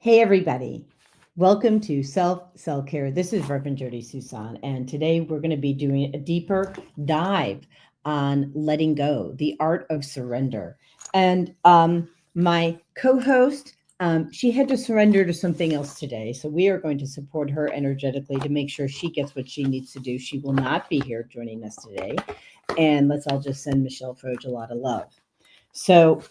Hey, everybody. Welcome to Self-Care. This is Reverend Jodi Suson, and today we're going to be doing a deeper dive on letting go, the art of surrender. And my co-host, she had to surrender to something else today, so we are going to support her energetically to make sure she gets what she needs to do. She will not be here joining us today, and let's all just send Michele Froedge a lot of love. So,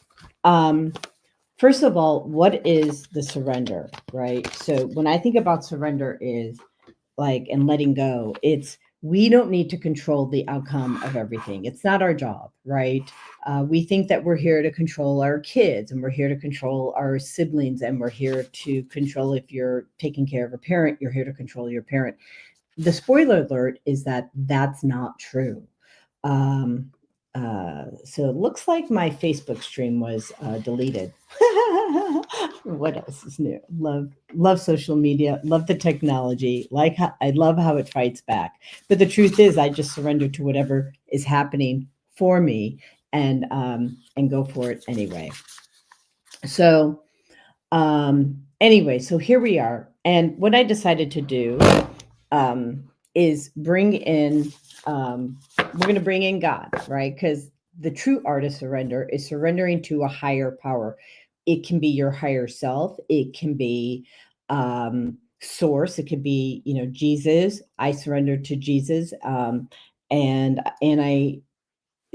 first of all, what is the surrender, right? So when I think about surrender is like, and letting go, we don't need to control the outcome of everything. It's not our job, right? We think that we're here to control our kids and we're here to control our siblings and we're here to control, if you're taking care of a parent, you're here to control your parent. The spoiler alert is that that's not true. So it looks like my Facebook stream was deleted. What else is new? Love social media, love the technology. I love how it fights back. But the truth is, I just surrender to whatever is happening for me and go for it anyway. So anyway, so here we are. And what I decided to do is bring in, we're going to bring in God, right? Because the true art of surrender is surrendering to a higher power. It can be your higher self. It can be source. It could be, Jesus. I surrender to Jesus, and I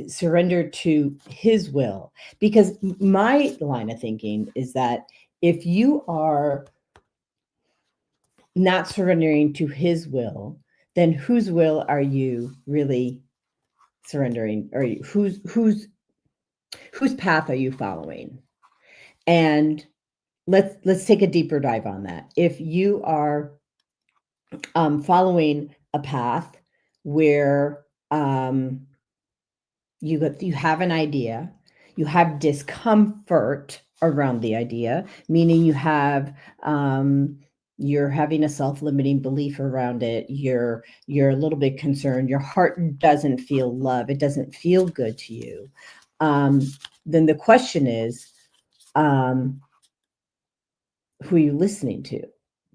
surrender to his will, because my line of thinking is that if you are not surrendering to his will, then whose will are you really surrendering? Or whose path are you following? And let's take a deeper dive on that. If you are following a path where you have an idea, you have discomfort around the idea, meaning you have you're having a self-limiting belief around it. You're a little bit concerned. Your heart doesn't feel love. It doesn't feel good to you. Then the question is, who are you listening to?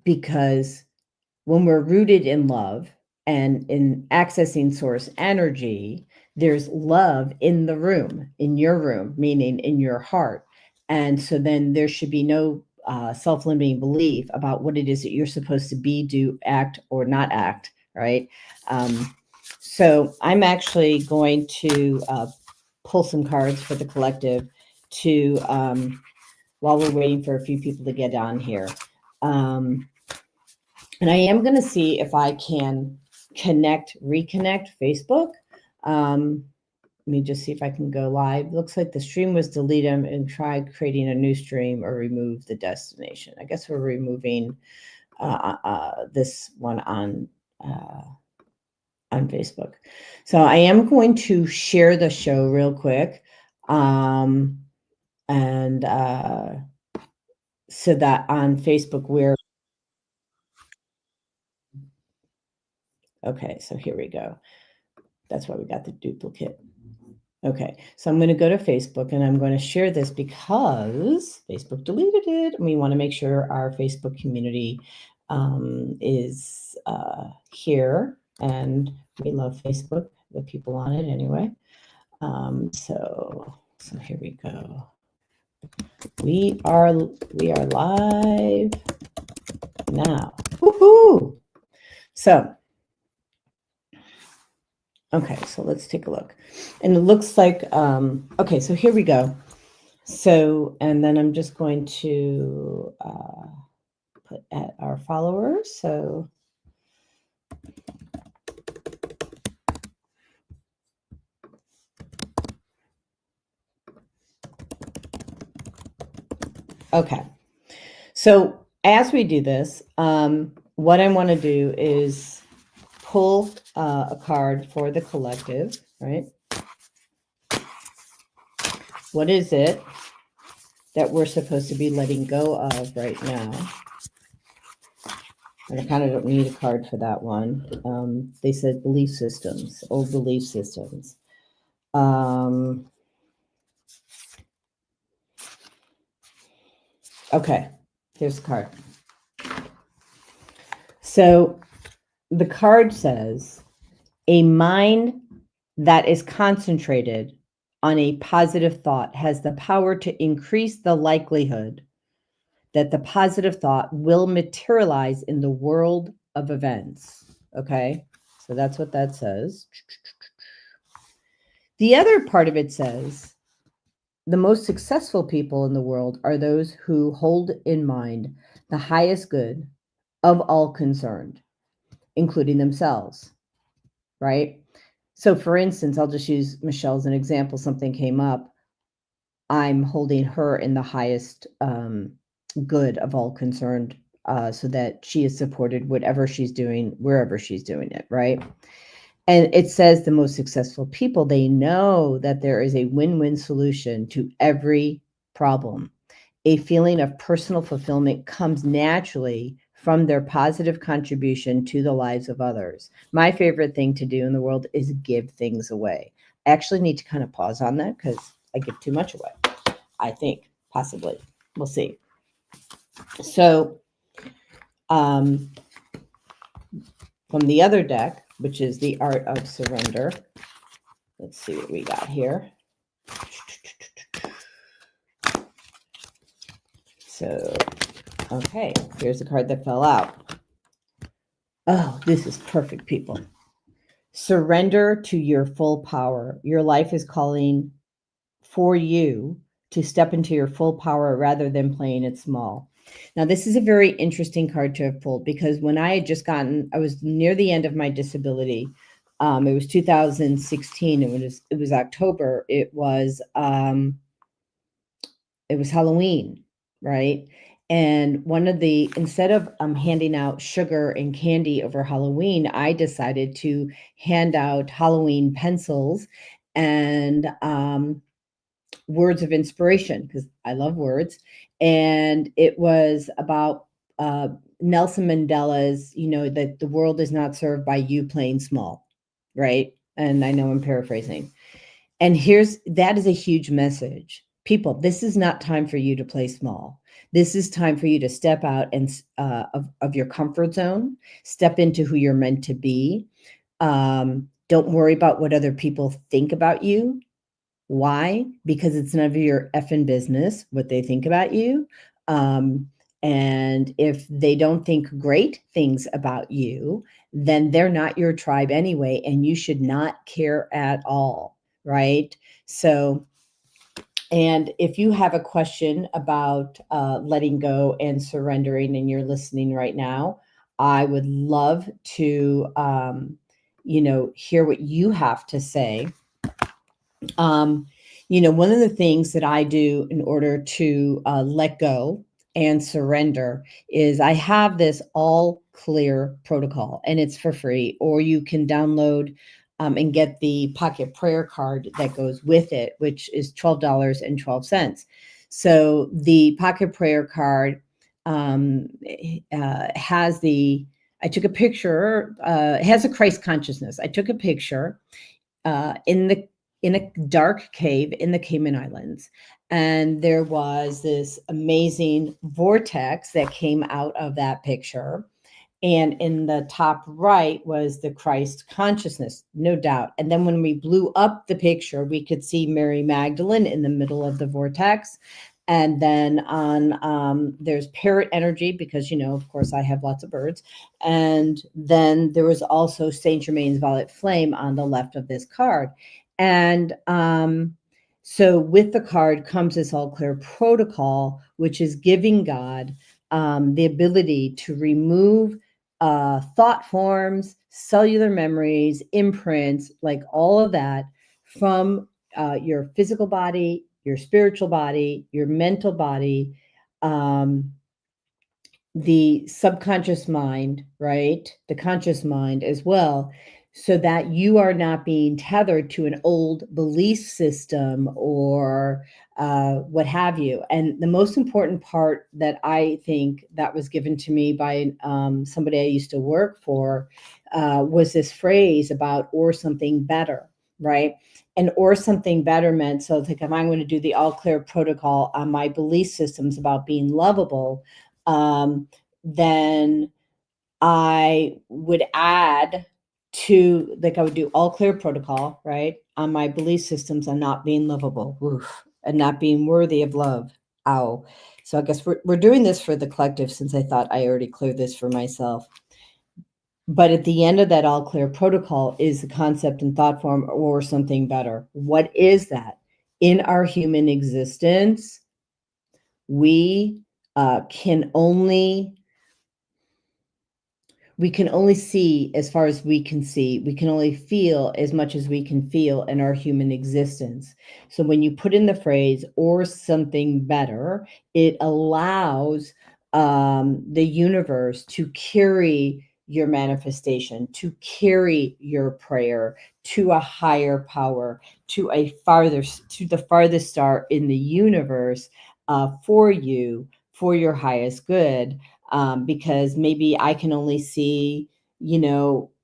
Because when we're rooted in love and in accessing source energy, there's love in the room, in your room, meaning in your heart. And so then there should be no self-limiting belief about what it is that you're supposed to be, do, act, or not act, right? So I'm actually going to pull some cards for the collective to, while we're waiting for a few people to get on here. And I am going to see if I can reconnect Facebook. Let me just see if I can go live. Looks like the stream was deleted and try creating a new stream or remove the destination. I guess we're removing this one on Facebook. So I am going to share the show real quick. And so that on Facebook okay, so here we go. That's why we got the duplicate. Okay, so I'm going to go to Facebook and I'm going to share this because Facebook deleted it. And we want to make sure our Facebook community is here, and we love Facebook, the people on it anyway. So here we go. We are live now. Woohoo! So, okay, so let's take a look. And it looks like, okay, so here we go. So, and then I'm just going to put at our followers. So, okay. So as we do this, what I want to do is pull a card for the collective, right? What is it that we're supposed to be letting go of right now? And I kind of don't need a card for that one. They said belief systems, old belief systems. Okay. Here's the card. So the card says, a mind that is concentrated on a positive thought has the power to increase the likelihood that the positive thought will materialize in the world of events. Okay, so that's what that says. The other part of it says, the most successful people in the world are those who hold in mind the highest good of all concerned, including themselves, right? So, for instance, I'll just use Michele as an example. Something came up. I'm holding her in the highest good of all concerned, so that she is supported, whatever she's doing, wherever she's doing it, right? And it says the most successful people, they know that there is a win-win solution to every problem. A feeling of personal fulfillment comes naturally from their positive contribution to the lives of others. My favorite thing to do in the world is give things away. I actually need to kind of pause on that because I give too much away, I think, possibly. We'll see. So from the other deck, which is the Art of Surrender, let's see what we got here. So, okay, here's the card that fell out. Oh, this is perfect, people. Surrender to your full power. Your life is calling for you to step into your full power rather than playing it small. Now, this is a very interesting card to have pulled because when I had just I was near the end of my disability. It was 2016. It was October. It was Halloween, right? And instead of handing out sugar and candy over Halloween, I decided to hand out Halloween pencils and words of inspiration, because I love words. And it was about Nelson Mandela's, that the world is not served by you playing small, right? And I know I'm paraphrasing. And that is a huge message. People, this is not time for you to play small. This is time for you to step out and of your comfort zone, step into who you're meant to be. Don't worry about what other people think about you. Why? Because it's none of your effing business what they think about you. And if they don't think great things about you, then they're not your tribe anyway, and you should not care at all, right? So, and if you have a question about letting go and surrendering and you're listening right now, I would love to, hear what you have to say. One of the things that I do in order to let go and surrender is I have this all clear protocol, and it's for free, or you can download and get the pocket prayer card that goes with it, which is $12.12. So the pocket prayer card has I took a picture, it has a Christ consciousness. I took a picture in a dark cave in the Cayman Islands. And there was this amazing vortex that came out of that picture. And in the top right was the Christ consciousness, no doubt. And then when we blew up the picture, we could see Mary Magdalene in the middle of the vortex. And then there's parrot energy because, of course, I have lots of birds. And then there was also Saint Germain's violet flame on the left of this card. And so with the card comes this all clear protocol, which is giving God the ability to remove thought forms, cellular memories, imprints, like all of that from your physical body, your spiritual body, your mental body, the subconscious mind, right? The conscious mind as well, so that you are not being tethered to an old belief system or what have you. And the most important part that I think that was given to me by somebody I used to work for was this phrase about or something better, right? And or something better meant, so it's like if I'm going to do the all clear protocol on my belief systems about being lovable, then I would add to, like, I would do all clear protocol, right? On my belief systems on not being lovable, oof, and not being worthy of love. Ow. So I guess we're doing this for the collective, since I thought I already cleared this for myself. But at the end of that all clear protocol is the concept and thought form, or something better. What is that? In our human existence, we can only see as far as we can see. We can only feel as much as we can feel in our human existence. So when you put in the phrase or something better, it allows the universe to carry your manifestation, to carry your prayer to a higher power, to the farthest star in the universe, for you, for your highest good. Because maybe I can only see,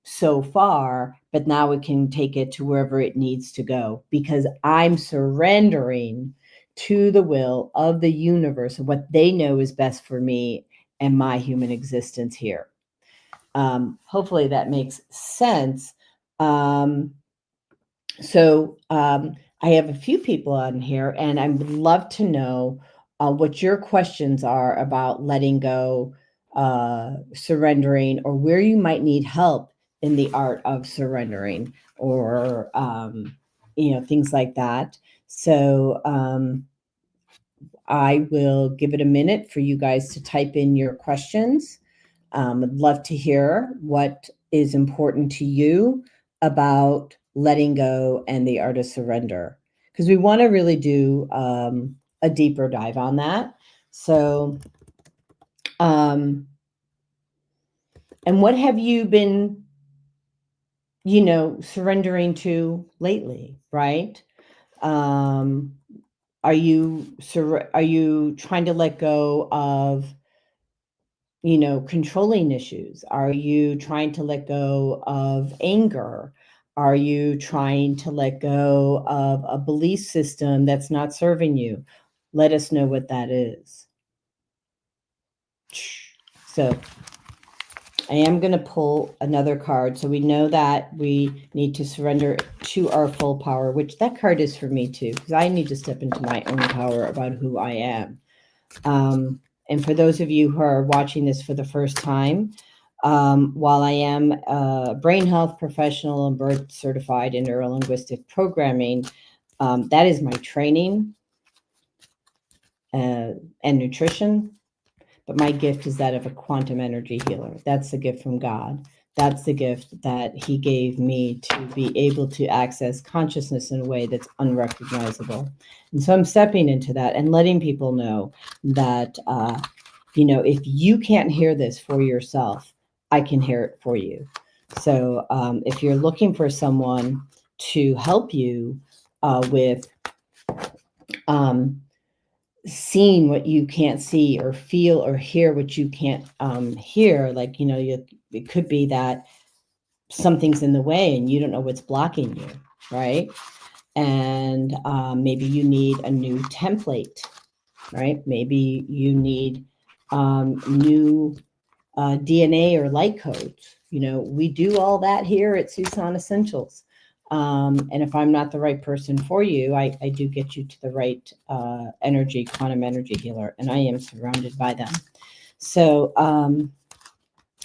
so far, but now it can take it to wherever it needs to go, because I'm surrendering to the will of the universe, what they know is best for me and my human existence here. Hopefully that makes sense. So I have a few people on here, and I would love to know what your questions are about letting go, surrendering, or where you might need help in the art of surrendering, or things like that. So I will give it a minute for you guys to type in your questions. I'd love to hear what is important to you about letting go and the art of surrender, because we want to really do a deeper dive on that. So, and what have you been, surrendering to lately, right? Are you trying to let go of, controlling issues? Are you trying to let go of anger? Are you trying to let go of a belief system that's not serving you? Let us know what that is. So I am going to pull another card. So we know that we need to surrender to our full power, which that card is for me too, because I need to step into my own power about who I am. And for those of you who are watching this for the first time, while I am a brain health professional and board certified in Neuro-Linguistic Programming, that is my training and nutrition. But my gift is that of a quantum energy healer. That's the gift from God. That's the gift that he gave me to be able to access consciousness in a way that's unrecognizable. And so I'm stepping into that and letting people know that, if you can't hear this for yourself, I can hear it for you. So if you're looking for someone to help you with seeing what you can't see, or feel or hear what you can't hear, like, it could be that something's in the way and you don't know what's blocking you, right? And maybe you need a new template, right? Maybe you need new DNA or light codes. We do all that here at Suson Essentials. And if I'm not the right person for you, I do get you to the right quantum energy healer, and I am surrounded by them. So,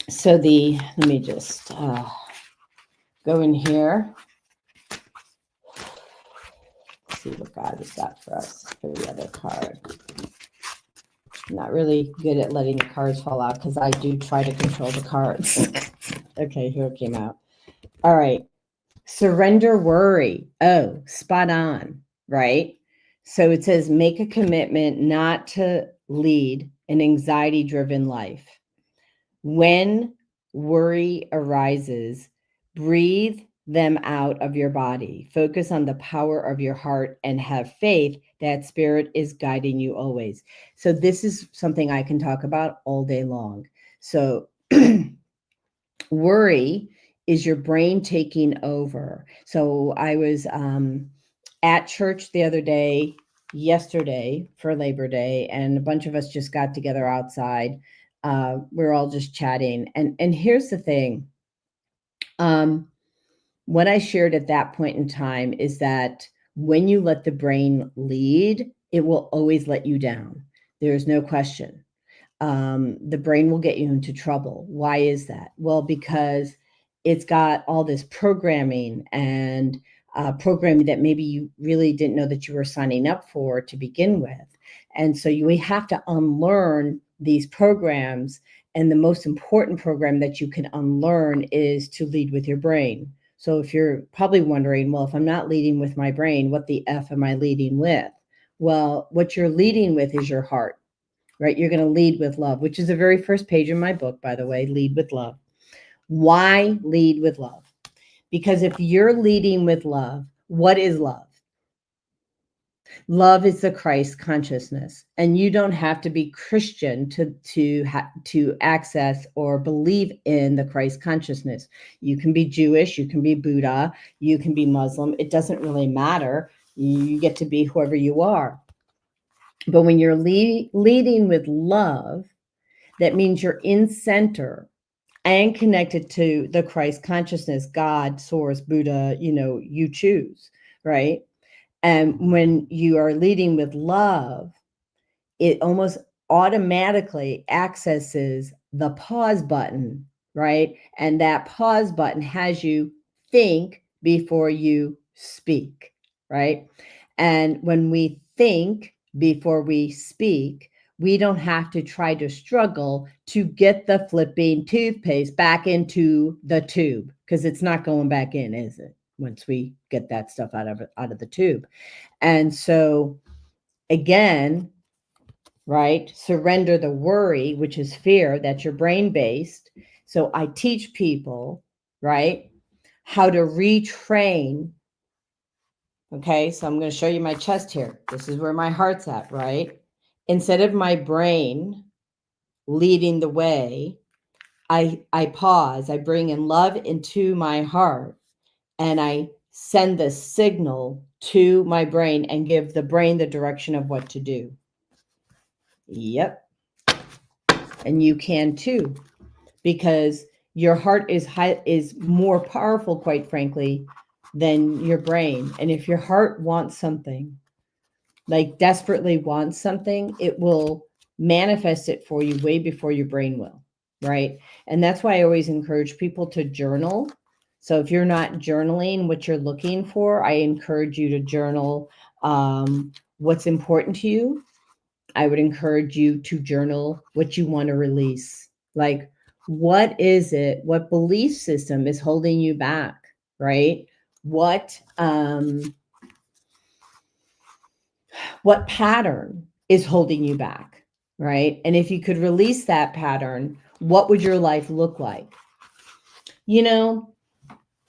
let me just go in here. Let's see what God has got for us for the other card. I'm not really good at letting the cards fall out, because I do try to control the cards. Okay, here it came out. All right. Surrender worry. Oh, spot on, right? So it says, make a commitment not to lead an anxiety-driven life. When worry arises, breathe them out of your body. Focus on the power of your heart and have faith that spirit is guiding you always. So this is something I can talk about all day long. So worry is your brain taking over. So I was at church the other day yesterday for Labor Day, and a bunch of us just got together outside. We're all just chatting. And here's the thing. What I shared at that point in time is that when you let the brain lead, it will always let you down. There's no question. The brain will get you into trouble. Why is that? Well, because it's got all this programming and programming that maybe you really didn't know that you were signing up for to begin with. And so we have to unlearn these programs. And the most important program that you can unlearn is to lead with your brain. So if you're probably wondering, well, if I'm not leading with my brain, what the F am I leading with? Well, what you're leading with is your heart, right? You're going to lead with love, which is the very first page in my book, by the way, Lead with Love. Why lead with love? Because if you're leading with love, what is love? Love is the Christ consciousness, and you don't have to be Christian to access or believe in the Christ consciousness. You can be Jewish, you can be Buddha, you can be Muslim. It doesn't really matter. You get to be whoever you are. But when you're leading with love, that means you're in center and connected to the Christ consciousness, God, Source, Buddha, you choose, right? And when you are leading with love, it almost automatically accesses the pause button, right? And that pause button has you think before you speak, right? And when we think before we speak, we don't have to try to struggle to get the flipping toothpaste back into the tube, because it's not going back in, is it? Once we get that stuff out of the tube. And so again, right, surrender the worry, which is fear, that's your brain based. So I teach people, right, how to retrain. Okay, so I'm going to show you my chest here. This is where my heart's at, right? Instead of my brain leading the way, I pause, I bring in love into my heart, and I send the signal to my brain and give the brain the direction of what to do. Yep. And you can too, because your heart is more powerful, quite frankly, than your brain. And if your heart wants something, like desperately wants something, it will manifest it for you way before your brain will, right? And that's why I always encourage people to journal. So if you're not journaling what you're looking for, I encourage you to journal what's important to you. I would encourage you to journal what you want to release. Like, what is it? What belief system is holding you back, right? What pattern is holding you back, right? And if you could release that pattern, what would your life look like?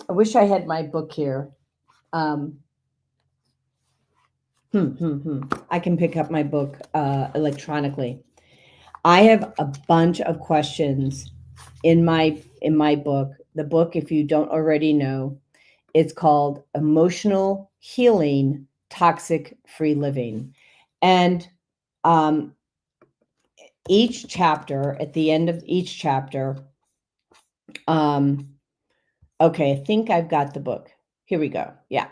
I wish I had my book here. I can pick up my book electronically. I have a bunch of questions in my book. The book, if you don't already know, it's called Emotional Healing, Toxic Free Living. And each chapter, at the end of each chapter, okay, I think I've got the book. Here we go. Yeah.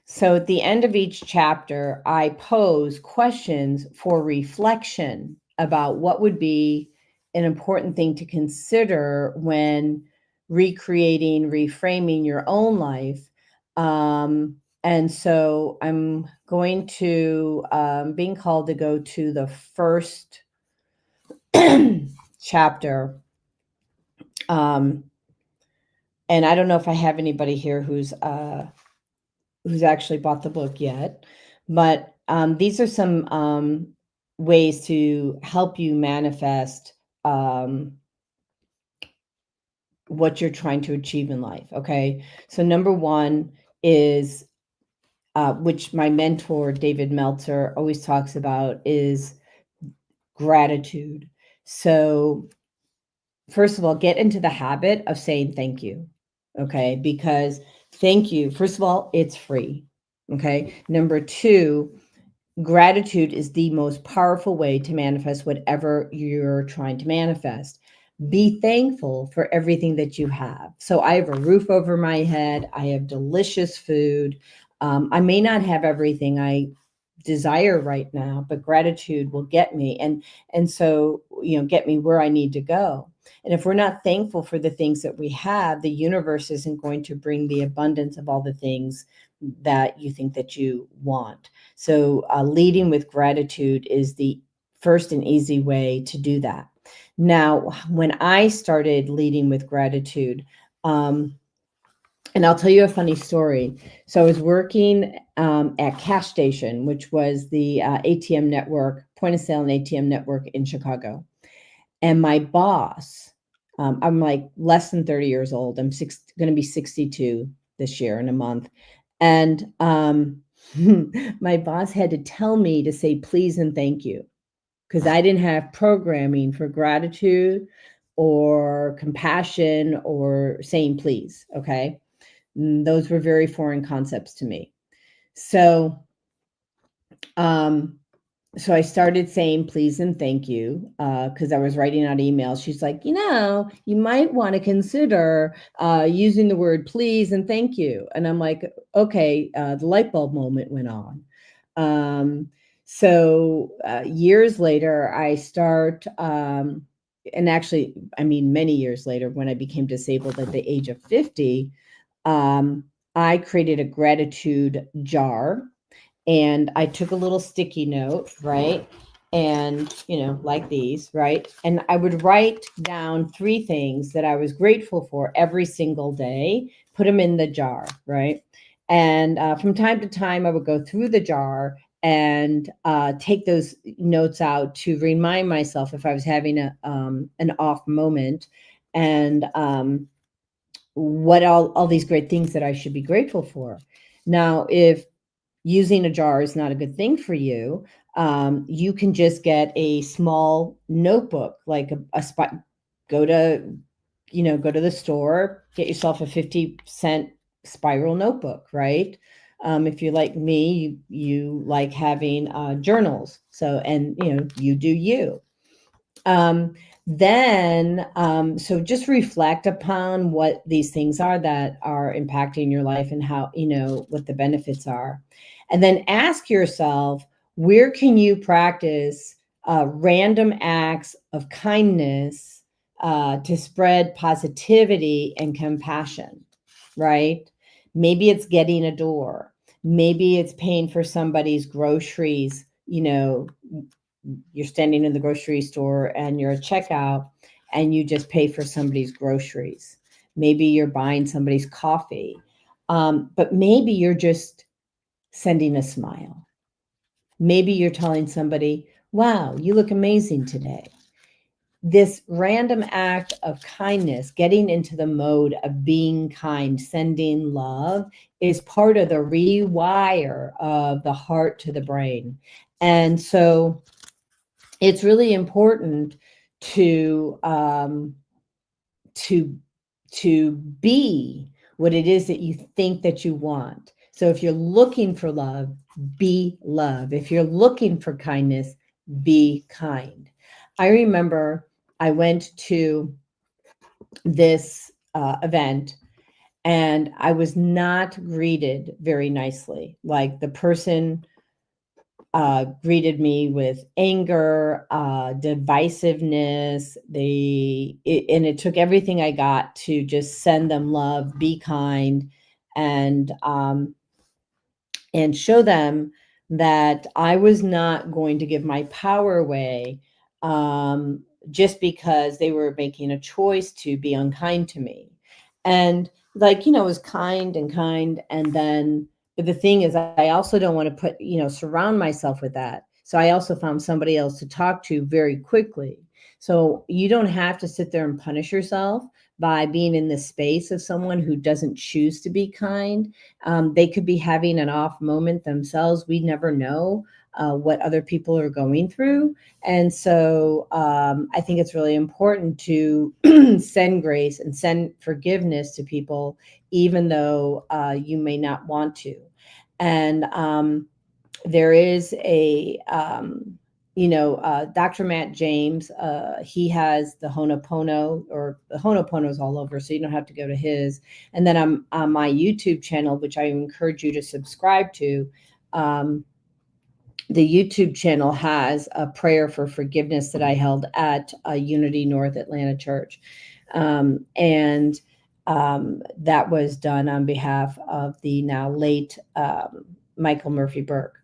So at the end of each chapter, I pose questions for reflection about what would be an important thing to consider when recreating, reframing your own life. And so I'm going to, being called to go to the first chapter. And I don't know if I have anybody here who's actually bought the book yet, but these are some ways to help you manifest what you're trying to achieve in life. Okay. So number one is, which my mentor, David Meltzer, always talks about, is gratitude. So first of all, get into the habit of saying thank you. Okay. Because thank you, first of all, it's free. Okay. Number two, gratitude is the most powerful way to manifest whatever you're trying to manifest. Be thankful for everything that you have. So I have a roof over my head. I have delicious food. I may not have everything I desire right now, but gratitude will get me, and so, get me where I need to go. And if we're not thankful for the things that we have, the universe isn't going to bring the abundance of all the things that you think that you want. So leading with gratitude is the first and easy way to do that. Now, when I started leading with gratitude, and I'll tell you a funny story. So I was working at Cash Station, which was the ATM network, point of sale and ATM network in Chicago. And my boss, I'm like less than 30 years old. I'm going to be 62 this year in a month. And my boss had to tell me to say please and thank you, because I didn't have programming for gratitude or compassion or saying please. Okay. Those were very foreign concepts to me. So, um, so I started saying please and thank you, because I was writing out emails. She's like, you might want to consider using the word please and thank you. And I'm like, okay, the light bulb moment went on. So years later, I start, and actually, I mean, many years later, when I became disabled at the age of 50, I created a gratitude jar, and I took a little sticky note, right? And, like these, right? And I would write down 3 things that I was grateful for every single day, put them in the jar, right? And from time to time, I would go through the jar and take those notes out to remind myself if I was having an off moment, and what all these great things that I should be grateful for. Now, if using a jar is not a good thing for you, you can just get a small notebook, like a spot. Go to the store, get yourself a 50-cent spiral notebook, right? If you're like me, you like having journals. So, and you do you. So just reflect upon what these things are that are impacting your life, and how, what the benefits are. And then ask yourself, where can you practice random acts of kindness to spread positivity and compassion, right? Maybe it's getting a door. Maybe it's paying for somebody's groceries. You're standing in the grocery store and you're at checkout and you just pay for somebody's groceries. Maybe you're buying somebody's coffee. But maybe you're just sending a smile. Maybe you're telling somebody, wow, you look amazing today. This random act of kindness, getting into the mode of being kind, sending love, is part of the rewire of the heart to the brain. And so it's really important to be what it is that you think that you want. So if you're looking for love, be love. If you're looking for kindness, be kind. I remember I went to this event, and I was not greeted very nicely. Like, the person greeted me with anger, divisiveness. And it took everything I got to just send them love, be kind, and show them that I was not going to give my power away just because they were making a choice to be unkind to me. And it was kind and kind. And then, but the thing is, I also don't want to surround myself with that. So I also found somebody else to talk to very quickly. So you don't have to sit there and punish yourself by being in the space of someone who doesn't choose to be kind. They could be having an off moment themselves. We never know what other people are going through. And so I think it's really important to send grace and send forgiveness to people, even though you may not want to. And there is a, Dr. Matt James, he has the Honopono, or the Honopono's all over, so you don't have to go to his. And then I'm on my YouTube channel, which I encourage you to subscribe to. The YouTube channel has a prayer for forgiveness that I held at Unity North Atlanta Church. And that was done on behalf of the now late Michael Murphy Burke.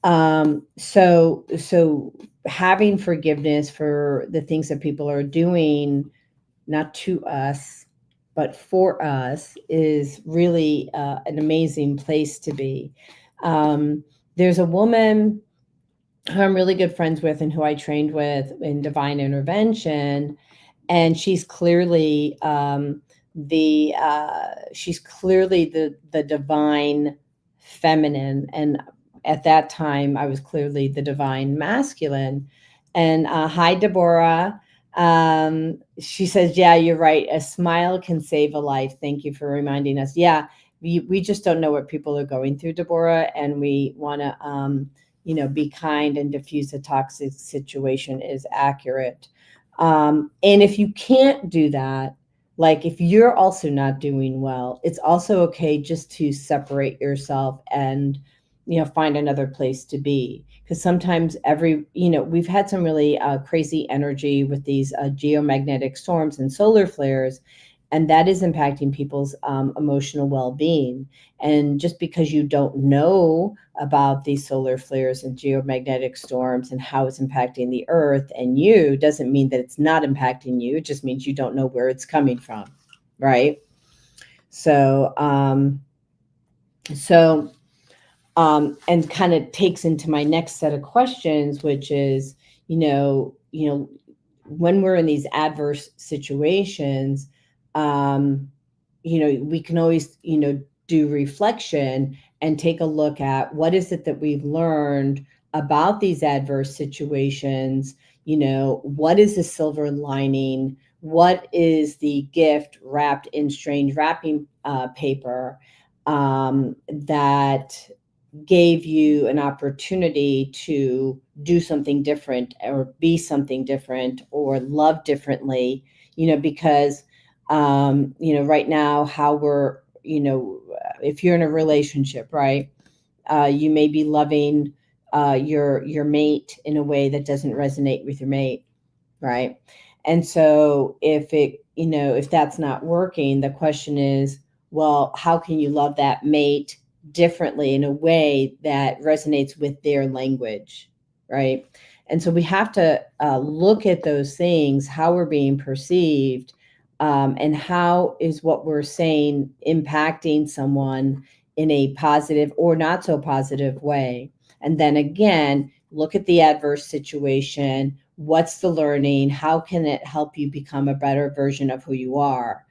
So having forgiveness for the things that people are doing, not to us, but for us, is really an amazing place to be. There's a woman who I'm really good friends with and who I trained with in divine intervention, and she's clearly she's clearly the divine feminine, and at that time I was clearly the divine masculine. And hi, Deborah. She says, yeah, you're right, a smile can save a life. Thank you for reminding us. Yeah, we just don't know what people are going through, Deborah, and we want to be kind and diffuse a toxic situation is accurate. And if you can't do that, like if you're also not doing well, it's also okay just to separate yourself and find another place to be. Because sometimes we've had some really crazy energy with these geomagnetic storms and solar flares, and that is impacting people's emotional well-being. And just because you don't know about these solar flares and geomagnetic storms and how it's impacting the earth and you doesn't mean that it's not impacting you. It just means you don't know where it's coming from, right? So and kind of takes into my next set of questions, which is, when we're in these adverse situations, we can always, do reflection and take a look at what is it that we've learned about these adverse situations. What is the silver lining? What is the gift wrapped in strange wrapping paper that gave you an opportunity to do something different or be something different or love differently, because, right now how we're, if you're in a relationship, right, you may be loving your mate in a way that doesn't resonate with your mate, right? And so if that's not working, the question is, well, how can you love that mate differently in a way that resonates with their language, right? And so we have to look at those things, how we're being perceived, and how is what we're saying impacting someone in a positive or not so positive way. And then again, look at the adverse situation. What's the learning? How can it help you become a better version of who you are?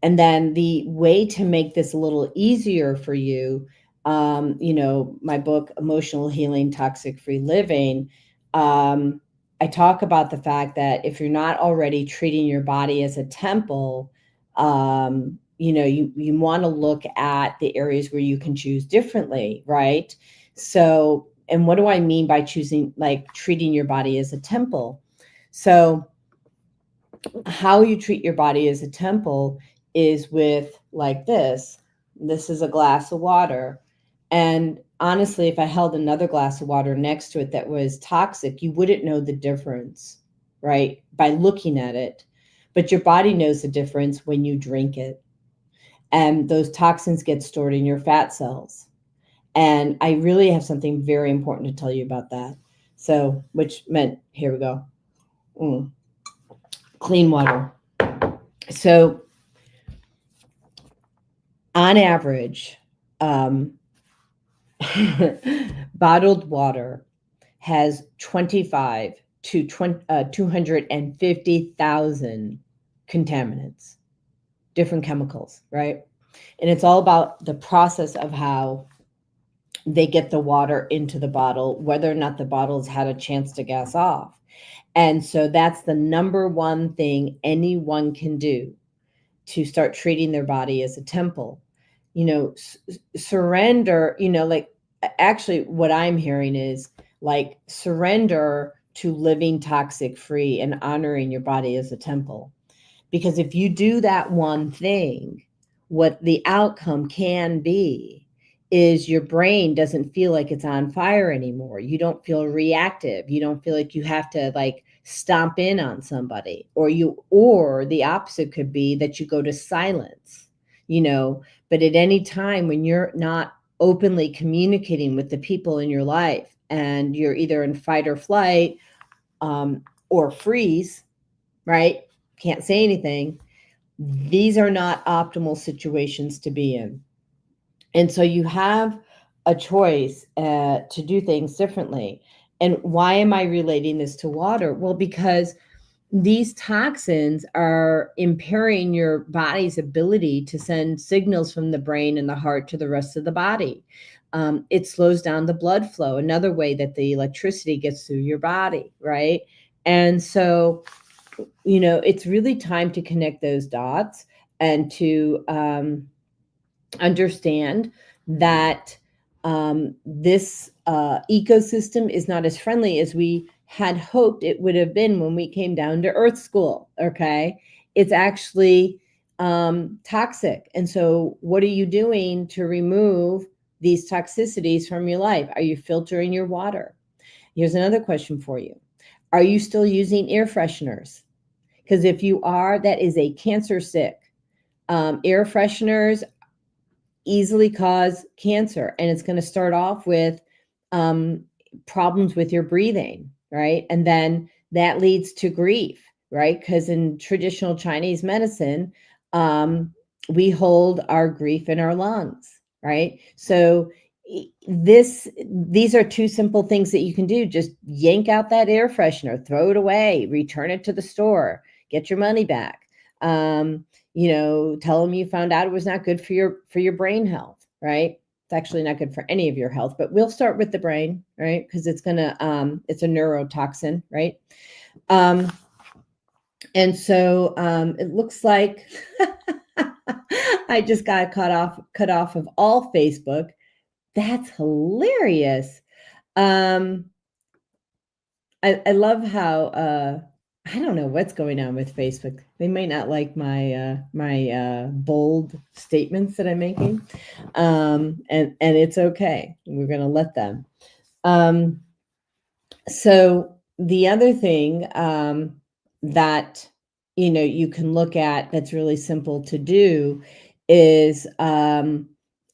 And then the way to make this a little easier for you, my book, Emotional Healing, Toxic Free Living, I talk about the fact that if you're not already treating your body as a temple, you want to look at the areas where you can choose differently, right? So, and what do I mean by treating your body as a temple? So how you treat your body as a temple is with like this. This is a glass of water. And honestly, if I held another glass of water next to it that was toxic, you wouldn't know the difference, right? By looking at it. But your body knows the difference when you drink it. And those toxins get stored in your fat cells. And I really have something very important to tell you about that. So, which meant, here we go. Clean water. So on average, bottled water has 25 to 250,000 contaminants, different chemicals, right? And it's all about the process of how they get the water into the bottle, whether or not the bottle's had a chance to gas off. And so that's the number one thing anyone can do to start treating their body as a temple. surrender, like actually what I'm hearing is like surrender to living toxic free and honoring your body as a temple. Because if you do that one thing, what the outcome can be is your brain doesn't feel like it's on fire anymore. You don't feel reactive. You don't feel like you have to like stomp in on somebody, or the opposite could be that you go to silence, but at any time when you're not openly communicating with the people in your life and you're either in fight or flight, or freeze, right? Can't say anything. These are not optimal situations to be in. And so you have a choice to do things differently. And why am I relating this to water? Well, because these toxins are impairing your body's ability to send signals from the brain and the heart to the rest of the body. It slows down the blood flow, another way that the electricity gets through your body, right? And so, it's really time to connect those dots and to understand that this ecosystem is not as friendly as we had hoped it would have been when we came down to Earth School. Okay. It's actually toxic. And so, what are you doing to remove these toxicities from your life? Are you filtering your water? Here's another question for you. Are you still using air fresheners? Because if you are, that is a cancer sick. Air fresheners easily cause cancer, and it's going to start off with problems with your breathing, right? And then that leads to grief, right? Because in traditional Chinese medicine, we hold our grief in our lungs, right? So these are two simple things that you can do. Just yank out that air freshener, throw it away, return it to the store, get your money back. Tell them you found out it was not good for your brain health, right? It's actually not good for any of your health, but we'll start with the brain, right? Because it's a neurotoxin, right? And so it looks like I just got cut off of all Facebook. That's hilarious. I love how I don't know what's going on with Facebook. They might not like my bold statements that I'm making, and it's okay. We're going to let them. So the other thing that you can look at that's really simple to do is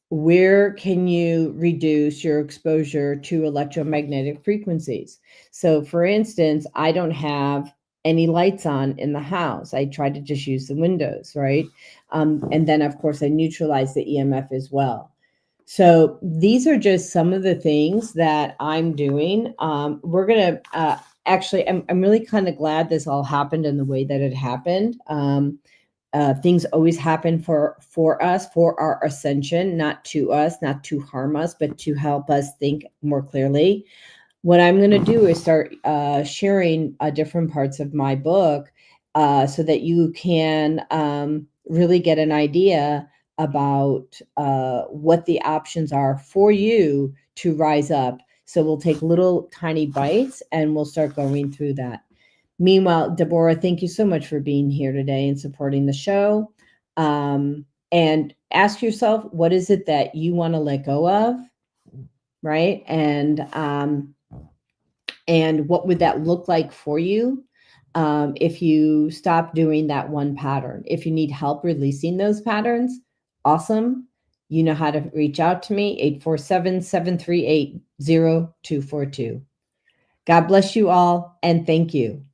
where can you reduce your exposure to electromagnetic frequencies? So, for instance, I don't have any lights on in the house. I try to just use the windows, right? And then, of course, I neutralize the EMF as well. So these are just some of the things that I'm doing. We're going to actually, I'm really kind of glad this all happened in the way that it happened. Things always happen for us, for our ascension, not to us, not to harm us, but to help us think more clearly. What I'm going to do is start sharing different parts of my book so that you can really get an idea about what the options are for you to rise up. So we'll take little tiny bites and we'll start going through that. Meanwhile, Deborah, thank you so much for being here today and supporting the show. And ask yourself, what is it that you want to let go of, right? And what would that look like for you if you stop doing that one pattern? If you need help releasing those patterns, awesome. You know how to reach out to me, 847-738-0242. God bless you all, and thank you.